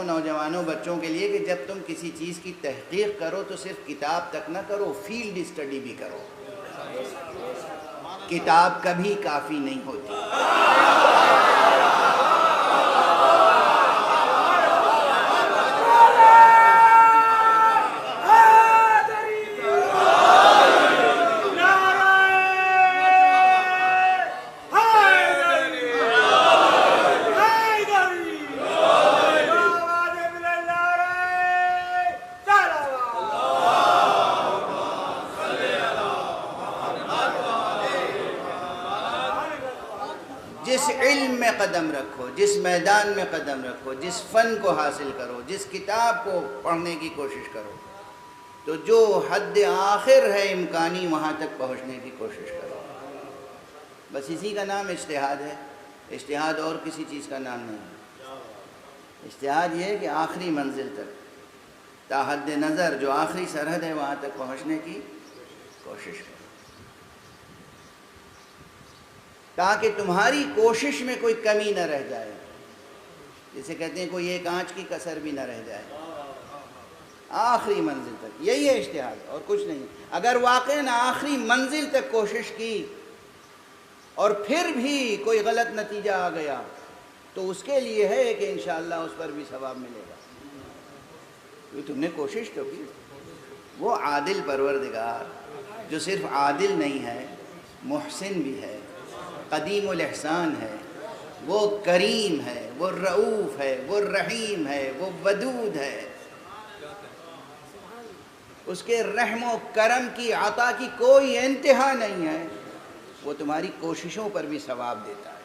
نوجوانوں بچوں کے لیے کہ جب تم کسی چیز کی تحقیق کرو تو صرف کتاب تک نہ کرو، فیلڈ اسٹڈی بھی کرو. کتاب کبھی کافی نہیں ہوتی. جس علم میں قدم رکھو، جس میدان میں قدم رکھو، جس فن کو حاصل کرو، جس کتاب کو پڑھنے کی کوشش کرو، تو جو حد آخر ہے امکانی وہاں تک پہنچنے کی کوشش کرو. بس اسی کا نام اجتہاد ہے. اجتہاد اور کسی چیز کا نام نہیں ہے. اجتہاد یہ ہے کہ آخری منزل تک، تا حد نظر جو آخری سرحد ہے وہاں تک پہنچنے کی کوشش کرو، تاکہ تمہاری کوشش میں کوئی کمی نہ رہ جائے. جسے کہتے ہیں کوئی ایک آنچ کی کسر بھی نہ رہ جائے. آخری منزل تک یہی ہے اجتہاد اور کچھ نہیں. اگر واقعاً آخری منزل تک کوشش کی اور پھر بھی کوئی غلط نتیجہ آ گیا تو اس کے لیے ہے کہ انشاءاللہ اس پر بھی ثواب ملے گا، کیونکہ تم نے کوشش تو کی. وہ عادل پروردگار جو صرف عادل نہیں ہے، محسن بھی ہے، قدیم الاحسان ہے، وہ کریم ہے، وہ رؤوف ہے، وہ رحیم ہے، وہ ودود ہے. اس کے رحم و کرم کی عطا کی کوئی انتہا نہیں ہے. وہ تمہاری کوششوں پر بھی ثواب دیتا ہے.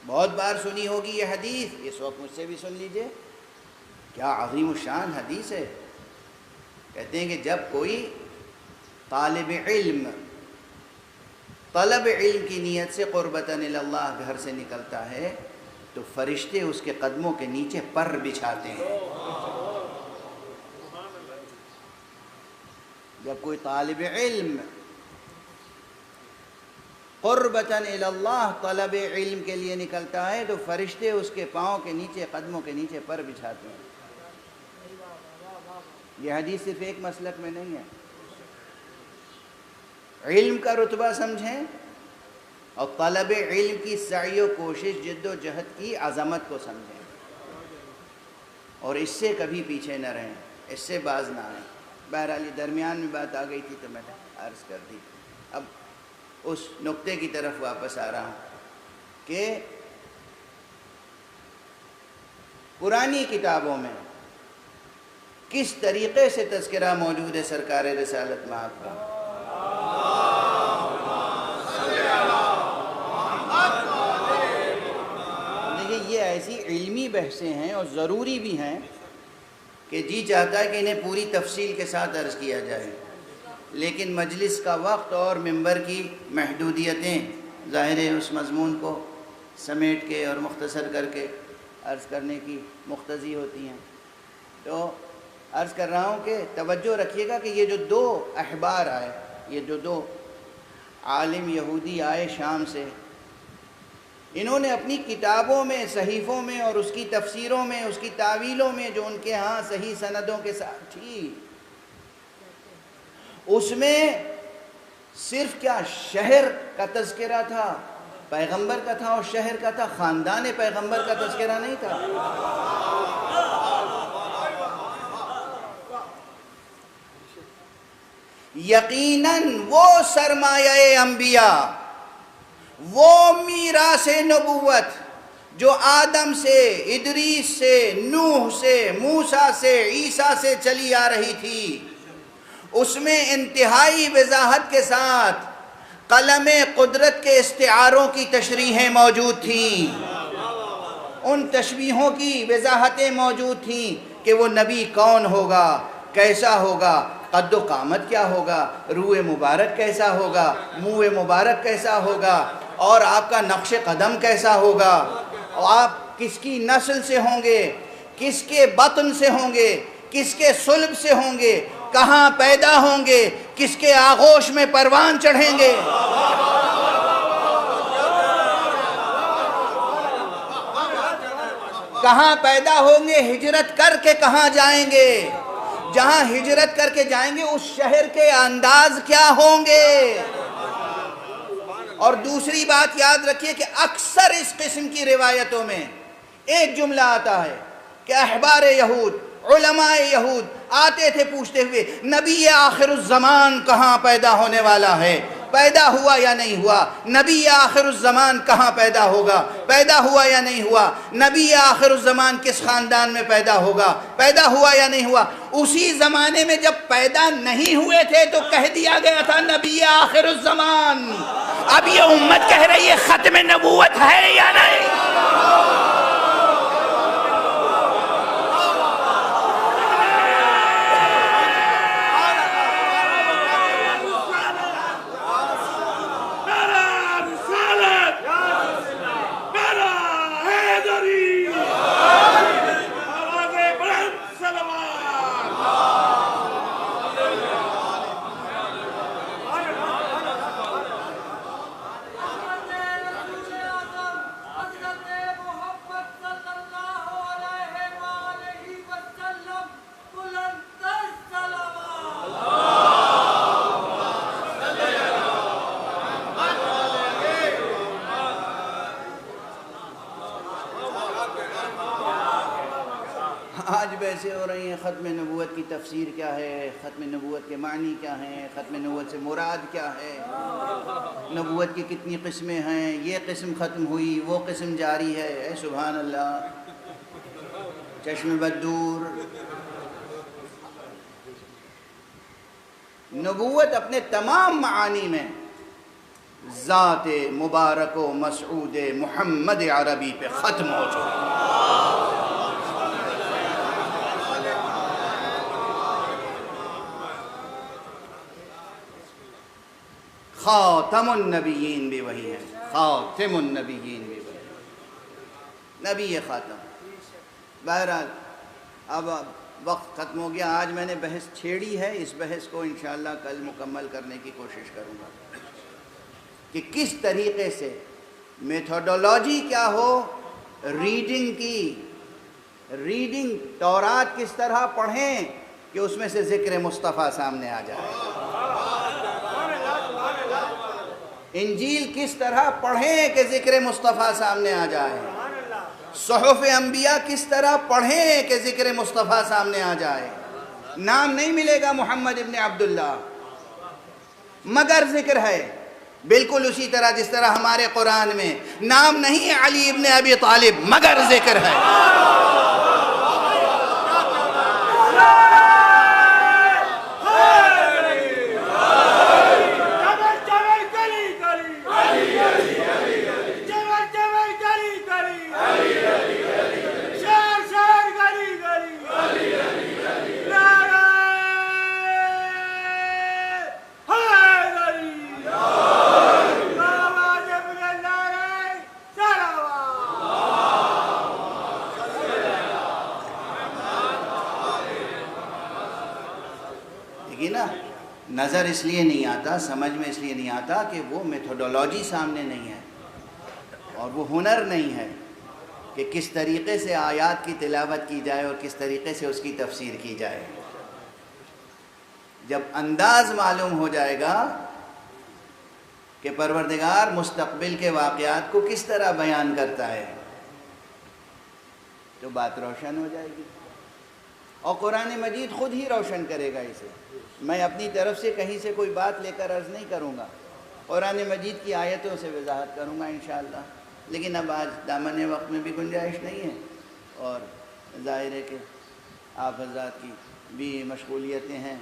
بہت بار سنی ہوگی یہ حدیث، اس وقت مجھ سے بھی سن لیجئے. کیا عظیم الشان حدیث ہے. کہتے ہیں کہ جب کوئی طالب علم طلب علم کی نیت سے قربتاً اللہ گھر سے نکلتا ہے تو فرشتے اس کے قدموں کے نیچے پر بچھاتے ہیں۔ جب کوئی طالب علم قربتاً الی اللہ طلب علم کے لیے نکلتا ہے تو فرشتے اس کے پاؤں کے نیچے، قدموں کے نیچے پر بچھاتے ہیں۔ یہ حدیث صرف ایک مسلک میں نہیں ہے۔ علم کا رتبہ سمجھیں اور طلب علم کی سعی و کوشش، جد و جہد کی عظمت کو سمجھیں، اور اس سے کبھی پیچھے نہ رہیں، اس سے باز نہ آئیں۔ بہرحال یہ درمیان میں بات آ گئی تھی تو میں نے عرض کر دی۔ اب اس نقطے کی طرف واپس آ رہا ہوں کہ قرآنی کتابوں میں کس طریقے سے تذکرہ موجود ہے سرکار رسالت مآب کا۔ دیکھیے یہ ایسی علمی بحثیں ہیں اور ضروری بھی ہیں کہ جی چاہتا ہے کہ انہیں پوری تفصیل کے ساتھ عرض کیا جائے، لیکن مجلس کا وقت اور ممبر کی محدودیتیں ظاہر ہے اس مضمون کو سمیٹ کے اور مختصر کر کے عرض کرنے کی مقتضی ہوتی ہیں۔ تو عرض کر رہا ہوں کہ توجہ رکھیے گا کہ یہ جو دو احبار آئے، یہ جو دو عالم یہودی آئے شام سے، انہوں نے اپنی کتابوں میں، صحیفوں میں اور اس کی تفسیروں میں، اس کی تاویلوں میں جو ان کے ہاں صحیح سندوں کے ساتھ تھی، اس میں صرف کیا شہر کا تذکرہ تھا، پیغمبر کا تھا، اور شہر کا تھا، خاندان پیغمبر کا تذکرہ نہیں تھا۔ یقیناً وہ سرمایہ انبیاء، وہ میراث نبوت جو آدم سے، ادریس سے، نوح سے، موسیٰ سے، عیسیٰ سے چلی آ رہی تھی، اس میں انتہائی وضاحت کے ساتھ قلم قدرت کے استعاروں کی تشریحیں موجود تھیں، ان تشبیہوں کی وضاحتیں موجود تھیں کہ وہ نبی کون ہوگا، کیسا ہوگا، قد و قامت کیا ہوگا، روح مبارک کیسا ہوگا، منہ مبارک کیسا ہوگا، اور آپ کا نقش قدم کیسا ہوگا، اور آپ کس کی نسل سے ہوں گے، کس کے بطن سے ہوں گے، کس کے صلب سے ہوں گے، کہاں پیدا ہوں گے، کس کے آغوش میں پروان چڑھیں گے۔ کہاں پیدا ہوں گے، ہجرت کر کے کہاں جائیں گے، جہاں ہجرت کر کے جائیں گے اس شہر کے انداز کیا ہوں گے۔ اور دوسری بات یاد رکھیے کہ اکثر اس قسم کی روایتوں میں ایک جملہ آتا ہے کہ احبار یہود، علماء یہود آتے تھے پوچھتے ہوئے نبی آخر الزمان کہاں پیدا ہونے والا ہے، پیدا ہوا یا نہیں ہوا، نبی آخر الزمان کہاں پیدا ہوگا، پیدا ہوا یا نہیں ہوا، نبی آخر الزمان کس خاندان میں پیدا ہوگا، پیدا ہوا یا نہیں ہوا۔ اسی زمانے میں جب پیدا نہیں ہوئے تھے تو کہہ دیا گیا تھا نبی آخر الزمان۔ اب یہ امت کہہ رہی ہے ختم نبوت ہے یا نہیں؟ آج بحثیں ہو رہی ہیں ختم نبوت کی تفسیر کیا ہے، ختم نبوت کے معنی کیا ہیں، ختم نبوت سے مراد کیا ہے، نبوت کی کتنی قسمیں ہیں، یہ قسم ختم ہوئی، وہ قسم جاری ہے۔ اے سبحان اللہ، چشم بدور۔ نبوت اپنے تمام معانی میں ذات مبارک و مسعود محمد عربی پہ ختم ہو چکی۔ خاتم النبیین بھی وہی ہے، خاتم النبیین بھی وہی ہے۔ نبی خاتم. بہرحال اب وقت ختم ہو گیا. آج میں نے بحث چھیڑی ہے، اس بحث کو انشاءاللہ کل مکمل کرنے کی کوشش کروں گا کہ کس طریقے سے میتھوڈولوجی کیا ہو ریڈنگ کی. ریڈنگ تورات کس طرح پڑھیں کہ اس میں سے ذکر مصطفیٰ سامنے آ جائے. انجیل کس طرح پڑھیں کہ ذکر مصطفیٰ سامنے آ جائے. صحف انبیاء کس طرح پڑھیں کہ ذکر مصطفیٰ سامنے آ جائے. نام نہیں ملے گا محمد ابن عبداللہ مگر ذکر ہے. بالکل اسی طرح جس طرح ہمارے قرآن میں نام نہیں ہے علی ابن ابی طالب مگر ذکر ہے. نظر اس لیے نہیں آتا، سمجھ میں اس لیے نہیں آتا کہ وہ میتھوڈولوجی سامنے نہیں ہے اور وہ ہنر نہیں ہے کہ کس طریقے سے آیات کی تلاوت کی جائے اور کس طریقے سے اس کی تفسیر کی جائے. جب انداز معلوم ہو جائے گا کہ پروردگار مستقبل کے واقعات کو کس طرح بیان کرتا ہے تو بات روشن ہو جائے گی. اور قرآن مجید خود ہی روشن کرے گا اسے. میں اپنی طرف سے کہیں سے کوئی بات لے کر عرض نہیں کروں گا، قرآن مجید کی آیتوں سے وضاحت کروں گا انشاءاللہ. لیکن اب آج دامن وقت میں بھی گنجائش نہیں ہے اور ظاہر ہے کہ آپ حضرات کی بھی مشغولیتیں ہیں.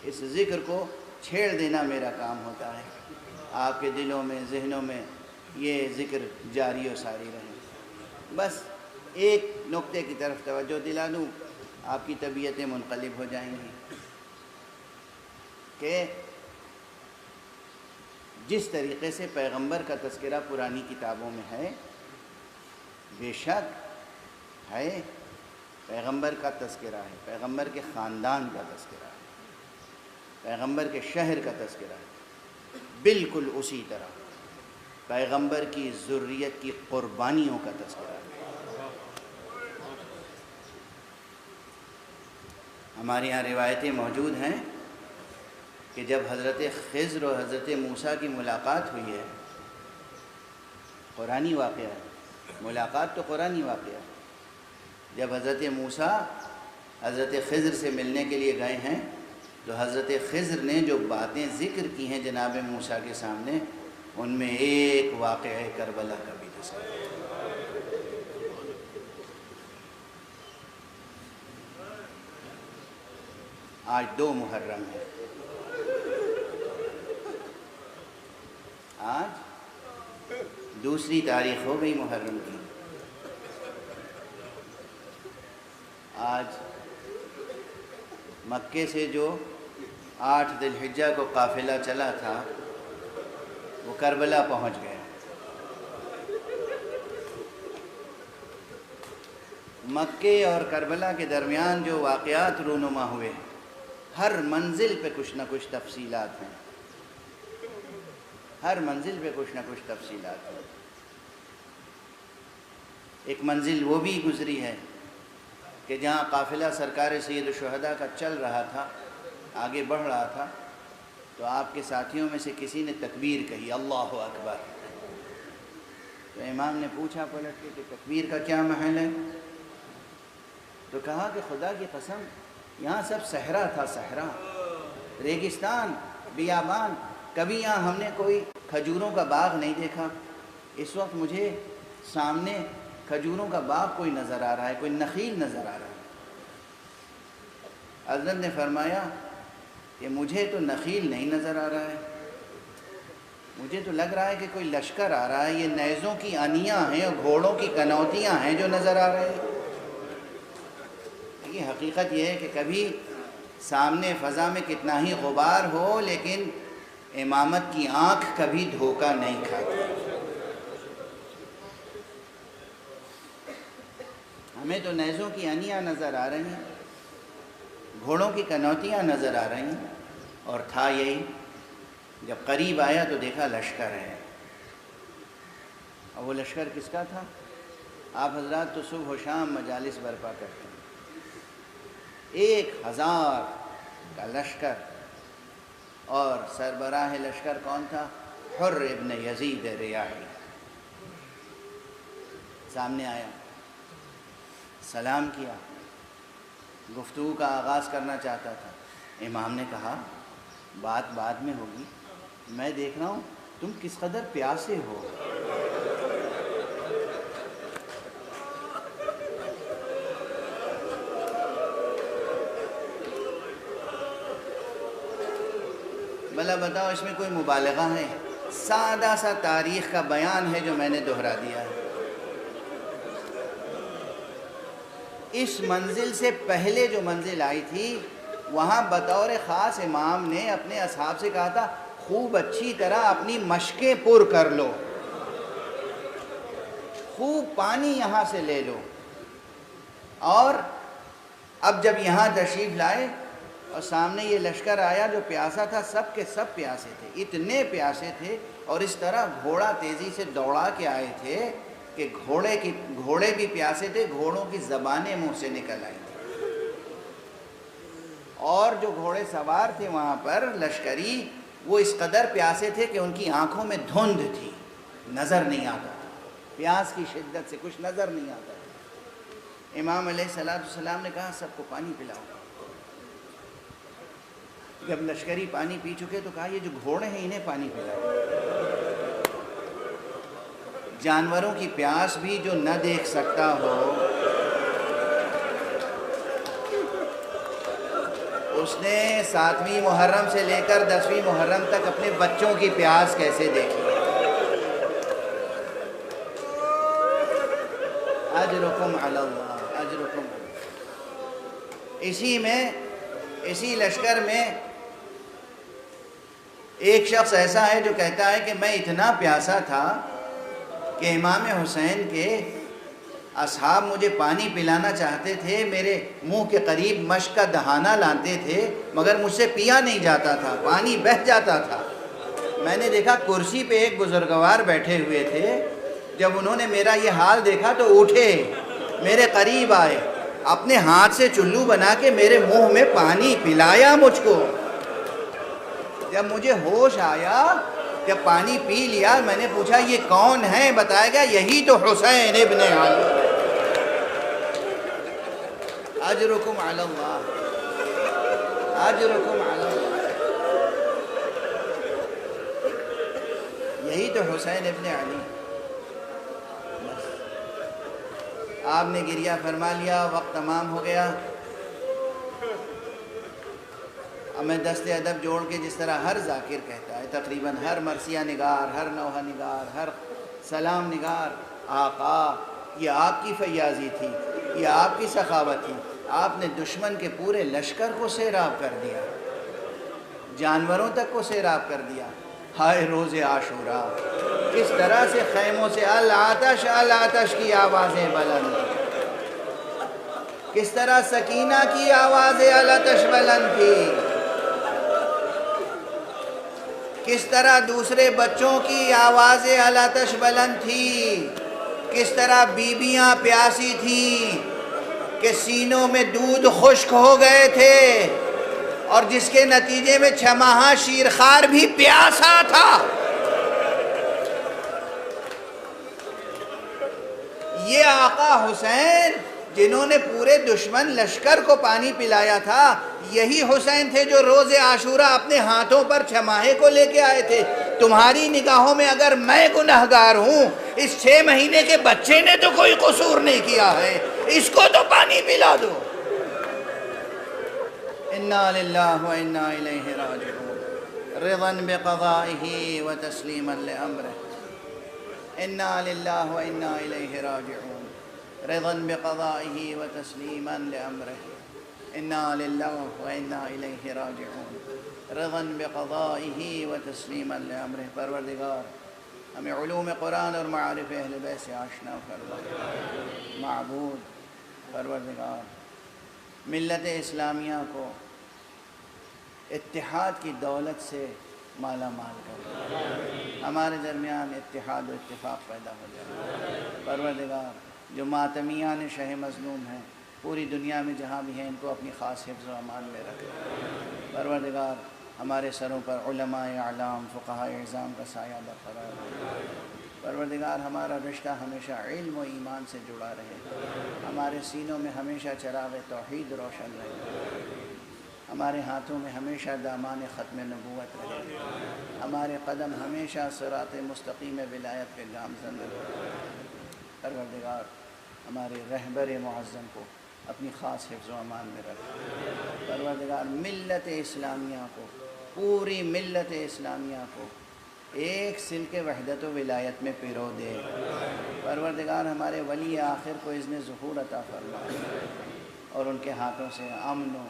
اس ذکر کو چھیڑ دینا میرا کام ہوتا ہے. آپ کے دلوں میں ذہنوں میں یہ ذکر جاری و ساری رہے. بس ایک نقطے کی طرف توجہ دلا دوں، آپ کی طبیعتیں منقلب ہو جائیں گی کہ جس طریقے سے پیغمبر کا تذکرہ پرانی کتابوں میں ہے، بے شک ہے، پیغمبر کا تذکرہ ہے، پیغمبر کے خاندان کا تذکرہ ہے، پیغمبر کے شہر کا تذکرہ ہے. بالکل اسی طرح پیغمبر کی ذریت کی قربانیوں کا تذکرہ ہے. ہمارے یہاں روایتیں موجود ہیں کہ جب حضرت خضر اور حضرت موسیٰ کی ملاقات ہوئی ہے، قرآنی واقعہ ہے، ملاقات تو قرآنی واقعہ ہے. جب حضرت موسیٰ حضرت خضر سے ملنے کے لیے گئے ہیں تو حضرت خضر نے جو باتیں ذکر کی ہیں جناب موسیٰ کے سامنے، ان میں ایک واقعہ کربلا کا بھی تذکرہ ہے. آج 2 محرم ہے. آج 2 تاریخ ہو گئی محرم کی. آج مکے سے جو 8 ذی الحجہ کو قافلہ چلا تھا وہ کربلا پہنچ گیا. مکے اور کربلا کے درمیان جو واقعات رونما ہوئے، ہر منزل پہ کچھ نہ کچھ تفصیلات ہیں، ہر منزل پہ کچھ نہ کچھ تفصیلات ہیں. ایک منزل وہ بھی گزری ہے کہ جہاں قافلہ سرکار سید الشہداء کا چل رہا تھا، آگے بڑھ رہا تھا، تو آپ کے ساتھیوں میں سے کسی نے تکبیر کہی، اللہ اکبر. تو امام نے پوچھا پلٹ کے کہ تکبیر کا کیا محل ہے؟ تو کہا کہ خدا کی قسم یہاں سب صحرا تھا، صحرا، ریگستان، بیابان، کبھی یہاں ہم نے کوئی کھجوروں کا باغ نہیں دیکھا. اس وقت مجھے سامنے کھجوروں کا باغ کوئی نظر آ رہا ہے، کوئی نخیل نظر آ رہا ہے. حضرت نے فرمایا کہ مجھے تو نخیل نہیں نظر آ رہا ہے، مجھے تو لگ رہا ہے کہ کوئی لشکر آ رہا ہے. یہ نیزوں کی انیاں ہیں اور گھوڑوں کی کنوتیاں ہیں جو نظر آ رہے ہیں. یہ حقیقت یہ ہے کہ کبھی سامنے فضا میں کتنا ہی غبار ہو لیکن امامت کی آنکھ کبھی دھوکہ نہیں کھاتی. ہمیں تو نیزوں کی انیاں نظر آ رہی ہیں، گھوڑوں کی کنوتیاں نظر آ رہی ہیں، اور تھا یہی. جب قریب آیا تو دیکھا لشکر ہے. اور وہ لشکر کس کا تھا؟ آپ حضرات تو صبح و شام مجالس برپا کرتے ہیں. 1000 کا لشکر، اور سربراہ لشکر کون تھا؟ حر ابن یزید ریاحی. سامنے آیا، سلام کیا، گفتگو کا آغاز کرنا چاہتا تھا. امام نے کہا بات بعد میں ہوگی، میں دیکھ رہا ہوں تم کس قدر پیاسے ہو. بھلا بتاؤ اس میں کوئی مبالغہ ہے؟ سادہ سا تاریخ کا بیان ہے جو میں نے دہرا دیا ہے. اس منزل سے پہلے جو منزل آئی تھی وہاں بطور خاص امام نے اپنے اصحاب سے کہا تھا خوب اچھی طرح اپنی مشقیں پر کر لو، خوب پانی یہاں سے لے لو. اور اب جب یہاں تشریف لائے اور سامنے یہ لشکر آیا جو پیاسا تھا، سب کے سب پیاسے تھے، اتنے پیاسے تھے، اور اس طرح گھوڑا تیزی سے دوڑا کے آئے تھے کہ گھوڑے بھی پیاسے تھے، گھوڑوں کی زبانیں منہ سے نکل آئی تھی. اور جو گھوڑے سوار تھے وہاں پر لشکری، وہ اس قدر پیاسے تھے کہ ان کی آنکھوں میں دھند تھی، نظر نہیں آتا تھا، پیاس کی شدت سے کچھ نظر نہیں آتا تھا. امام علیہ السلام نے کہا سب کو پانی پلاؤ. جب لشکری پانی پی چکے تو کہا یہ جو گھوڑے ہیں انہیں پانی پلاؤ. جانوروں کی پیاس بھی جو نہ دیکھ سکتا ہو اس نے 7ویں محرم سے لے کر 10ویں محرم تک اپنے بچوں کی پیاس کیسے دیکھی. اجرکم علی اللہ، اجرکم. اسی لشکر میں ایک شخص ایسا ہے جو کہتا ہے کہ میں اتنا پیاسا تھا کہ امام حسین کے اصحاب مجھے پانی پلانا چاہتے تھے، میرے منہ کے قریب مشک کا دہانہ لاتے تھے، مگر مجھ سے پیا نہیں جاتا تھا، پانی بہہ جاتا تھا. میں نے دیکھا کرسی پہ ایک بزرگوار بیٹھے ہوئے تھے، جب انہوں نے میرا یہ حال دیکھا تو اٹھے، میرے قریب آئے، اپنے ہاتھ سے چلو بنا کے میرے منہ میں پانی پلایا مجھ کو. جب مجھے ہوش آیا، جب پانی پی لیا، میں نے پوچھا یہ کون ہے؟ بتایا گیا یہی تو حسین ابن علی. اجرکم علی اللہ، اجرکم علی اللہ. یہی تو حسین ابن علی. آپ نے گریہ فرما لیا، وقت تمام ہو گیا. اب میں دست ادب جوڑ کے جس طرح ہر ذاکر کہتا ہے، تقریباً ہر مرثیہ نگار، ہر نوحہ نگار، ہر سلام نگار، آقا یہ آپ کی فیاضی تھی، یہ آپ کی سخاوت تھی. آپ نے دشمن کے پورے لشکر کو سیراب کر دیا، جانوروں تک کو سیراب کر دیا. ہائے روز عاشورہ، کس طرح سے خیموں سے العطش العطش کی آوازیں بلند، کس طرح سکینہ کی آوازیں العطش بلند تھی، کس طرح دوسرے بچوں کی آوازیں العطش بلند تھی، کس طرح بیویاں پیاسی تھیں کہ سینوں میں دودھ خشک ہو گئے تھے، اور جس کے نتیجے میں 6 ماہہ شیرخوار بھی پیاسا تھا. یہ آقا حسین جنہوں نے پورے دشمن لشکر کو پانی پلایا تھا، یہی حسین تھے جو روز عاشورہ اپنے ہاتھوں پر 6 ماہے کو لے کے آئے تھے. تمہاری نگاہوں میں اگر میں گنہگار ہوں، اس 6 مہینے کے بچے نے تو کوئی قصور نہیں کیا ہے، اس کو تو پانی پلا دو. انا للہ و انا الیہ راجعون، رضا بقضائہ و تسلیما لامرہ. انا للہ و انا الیہ راجعون، رضا بقضائہ و تسلیما لامرہ. انا للہ و انا الیہ راجعون، رضا بقضائہ و تسلیما لامرہ. پروردگار ہمیں علوم قرآن اور معارف اہل بیت سے آشنا فرما. معبود پروردگار ملت اسلامیہ کو اتحاد کی دولت سے مالا مال کر، ہمارے درمیان اتحاد و اتفاق پیدا ہو جائے۔ پروردگار جو ماتمیان شہ مظلوم ہیں پوری دنیا میں جہاں بھی ہیں ان کو اپنی خاص حفظ و امان میں رکھے۔ پروردگار ہمارے سروں پر علماء اعلام فقہاء اعظام کا سایہ برقرار رہے۔ پروردگار ہمارا رشتہ ہمیشہ علم و ایمان سے جڑا رہے، ہمارے سینوں میں ہمیشہ چراغ توحید روشن رہے، ہمارے ہاتھوں میں ہمیشہ دامان ختم نبوت رہے، ہمارے قدم ہمیشہ صراط مستقیم ولایت کے گامزن رہے۔ پروردگار ہمارے رہبر معظم کو اپنی خاص حفظ و امان میں رکھے۔ پروردگار ملت اسلامیہ کو، پوری ملت اسلامیہ کو ایک سلک وحدت و ولایت میں پیرو دے۔ پروردگار ہمارے ولی آخر کو اذن ظہور عطا فرما اور ان کے ہاتھوں سے امن و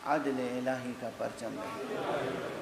عدل الہی کا پرچم رہے۔